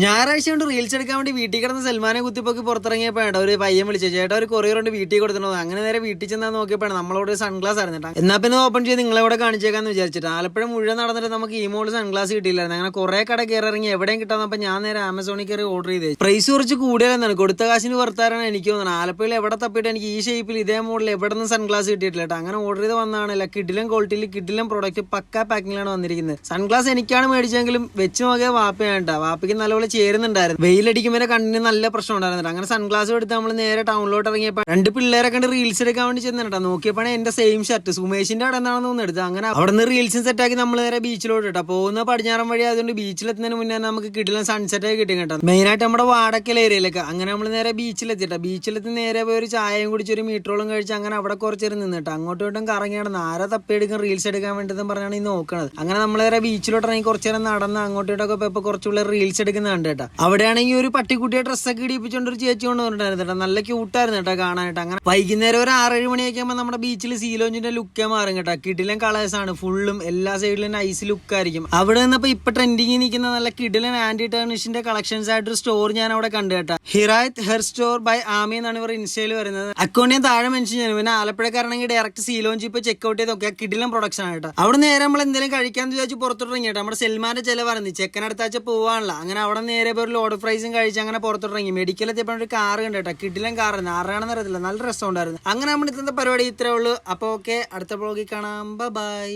ഞായറാഴ്ച കൊണ്ട് റീൽസ് എടുക്കാൻ വേണ്ടി വീട്ടിൽ കിടന്ന് സൽമാനെ കുത്തിപ്പൊക്കി പുറത്തിറങ്ങിയപ്പോഴാണ് ഒരു പയ്യൻ വിളിച്ചു, ചേട്ടാ ഒരു കൊറിയർ കൊണ്ട് വീട്ടിൽ കൊടുത്തിട്ടുണ്ടോ. അങ്ങനെ നേരെ വീട്ടിൽ ചെന്നാൽ നോക്കിയപ്പോഴാണ് നമ്മളോട് സൺഗ്ലാസ് ആയിരുന്നിട്ടാ. എന്നാൽ പിന്നെ ഓപ്പൺ ചെയ്ത് നിങ്ങളെവിടെ കാണിച്ചേക്കാന്ന് വിചാരിച്ചിട്ട് ആലപ്പുഴ മുഴുവൻ നടന്നിട്ട് നമുക്ക് ഈ മോള് സൺഗ്ലാസ് കിട്ടിയില്ലായിരുന്നു. അങ്ങനെ കുറെ കട കയറി ഇറങ്ങി എവിടെയും കിട്ടാന്നപ്പോൾ ഞാൻ നേരെ ആമസോണിൽ കയറി ഓർഡർ ചെയ്തത്. പ്രൈസ് കുറച്ച് കൂടുതലെന്നാണ്, കൊടുത്ത കാശിന് വർത്താനാണ് എനിക്ക് തോന്നുന്നത്. ആലപ്പുഴയിൽ എവിടെ തപ്പിയിട്ട് എനിക്ക് ഈ ഷേപ്പിൽ ഇതേ മോഡൽ എവിടെ നിന്ന് സൺഗ്ലാസ് കിട്ടിയിട്ടില്ല കേട്ടോ. അങ്ങനെ ഓർഡർ ചെയ്ത് വന്നതാണല്ല, കിഡിലും ക്വാളിറ്റിയിൽ കിഡിലും പ്രോഡക്റ്റ് പക്ക പാക്കിങ്ങിലാണ് വന്നിരിക്കുന്നത്. സൺഗ്ലാസ് എനിക്കാണ് മേടിച്ചെങ്കിലും വെച്ച് നോക്കിയ വാപ്പയാണ് കേട്ടോ. വാപ്പയ്ക്ക് നല്ലപോലെ ചേരുന്നുണ്ടായിരുന്നു. വെയിലടിക്കുമ്പോൾ കണ്ണിന് നല്ല പ്രശ്നം ഉണ്ടായിരുന്നില്ല. അങ്ങനെ സൺഗ്ലാസ് എടുത്ത് നമ്മൾ നേരെ ടൗണിലോട്ട് ഇറങ്ങിയപ്പോൾ രണ്ട് പിള്ളേരെ കണ്ട് റീൽസ് എടുക്കാൻ വേണ്ടി ചെന്നിട്ടാ. നോക്കിയപ്പോഴാണ് എന്റെ സെയിം ഷർട്ട് സുമേഷിന്റെ അവിടെ എന്താണെന്ന് തോന്നുന്നു എടുത്തത്. അങ്ങനെ അവിടെ നിന്ന് റീൽസും സെറ്റാക്കി നമ്മൾ നേരെ ബീച്ചിലോട്ട് ഇട്ടാ. പോകുന്ന പടിഞ്ഞാറൻ വഴി ആയതുകൊണ്ട് ബീച്ചിലെത്തുന്നതിന് മുന്നേ നമുക്ക് കിട്ടില്ല സൺസെറ്റ് ആയി കിട്ടി കേട്ടോ. മെയിനായിട്ട് നമ്മുടെ വാടക്കൽ ഏരിയയിലൊക്കെ. അങ്ങനെ നമ്മൾ നേരെ ബീച്ചിലെത്തിട്ടാ. ബീച്ചിലെത്തി നേരെ പോയി ഒരു ചായയും കുടിച്ച് ഒരു മീറ്ററോളം കഴിച്ച് അങ്ങനെ അവിടെ കുറച്ചേരം നിന്നിട്ട് അങ്ങോട്ടും ഇങ്ങോട്ടും കറങ്ങിയാണ് ആരെ തപ്പിയെടുക്കാൻ റീൽസ് എടുക്കാൻ വേണ്ടിയെന്ന് പറഞ്ഞാണ് ഈ നോക്കണത്. അങ്ങനെ നമ്മൾ നേരെ ബീച്ചിലോട്ട് ഇറങ്ങി കുറച്ചേരം നടന്ന് അങ്ങോട്ടോട്ടൊക്കെ പോയപ്പോൾ കുറച്ചുള്ള റീൽസ് എടുക്കുന്ന കണ്ടു കേട്ടോ. അവിടെയാണെങ്കിൽ ഒരു പട്ടിക്കുട്ടിയെ ഡ്രസ്സൊക്കെ ഇടിപ്പിച്ചോണ്ട് ഒരു ചേച്ചി കൊണ്ടുവന്നിട്ടുണ്ടായിരുന്നു. നല്ല ക്യൂട്ടായിരുന്നു കേട്ടോ കാണാനായിട്ട്. അങ്ങനെ വൈകുന്നേരം ഒരു 6-7 മണിയൊക്കെ ആകുമ്പോൾ നമ്മുടെ ബീച്ചിൽ സീലോഞ്ചിന്റെ ലുക്കേ മാറും കേട്ടോ. കിടിലൻ കളേഴ്സ് ആണ് ഫുള്ളും, എല്ലാ സൈഡിലും നൈസ് ലുക്ക് ആയിരിക്കും. അവിടെ നിന്നപ്പോ ഇപ്പൊ ട്രെൻഡിങ് നിൽക്കുന്ന നല്ല കിടിലൻ ആന്റി ടേർണിഷിന്റെ കളക്ഷൻസ് ആയിട്ടൊരു സ്റ്റോർ ഞാൻ അവിടെ കണ്ടു കേട്ടോ. ഹിറായത്ത് ഹെയർ സ്റ്റോർ ബൈ ആമി എന്നാണ് ഇവർ ഇൻസ്റ്റയിൽ വരുന്നത്. അക്കൗണ്ട് ഞാൻ താഴെ മെൻഷൻ ചെയ്യുന്നു. പിന്നെ ആലപ്പുഴക്കാരാണെങ്കിൽ ഡയറക്റ്റ് സീലോഞ്ചി ഇപ്പൊ ചെക്ക്ഔട്ട് ചെയ്തൊക്കെ കിടിലൻ പ്രൊഡക്ഷൻ ആണ് കേട്ടോ. അവിടെ നേരെ നമ്മൾ എന്തെങ്കിലും കഴിക്കാന്ന് വിചാരിച്ച് പുറത്തോട്ടിറങ്ങി കേട്ടോ. നമ്മുടെ സൽമാന്റെ ചില പറഞ്ഞു ചെക്കനടുത്താഴ്ച പോവാനുള്ള. അങ്ങനെ അവിടെ നേരെ ഒരു ലോഡ് ഫ്രൈസും കഴിച്ച് അങ്ങനെ പുറത്തോട്ടിറങ്ങി. മെഡിക്കൽ എത്തിയപ്പോൾ ഒരു കാർ കണ്ടു കേട്ടോ. കിടിലൻ കാറാണ്, ആരാണെന്ന് അറിയത്തില്ല, നല്ല രസം ഉണ്ടായിരുന്നു. അങ്ങനെ നമ്മുടെ ഇന്നത്തെ പരിപാടി ഇത്രേ ഉള്ളൂ. അപ്പൊ ഓക്കെ, അടുത്ത ബ്ലോഗിൽ കാണാം. ബൈ.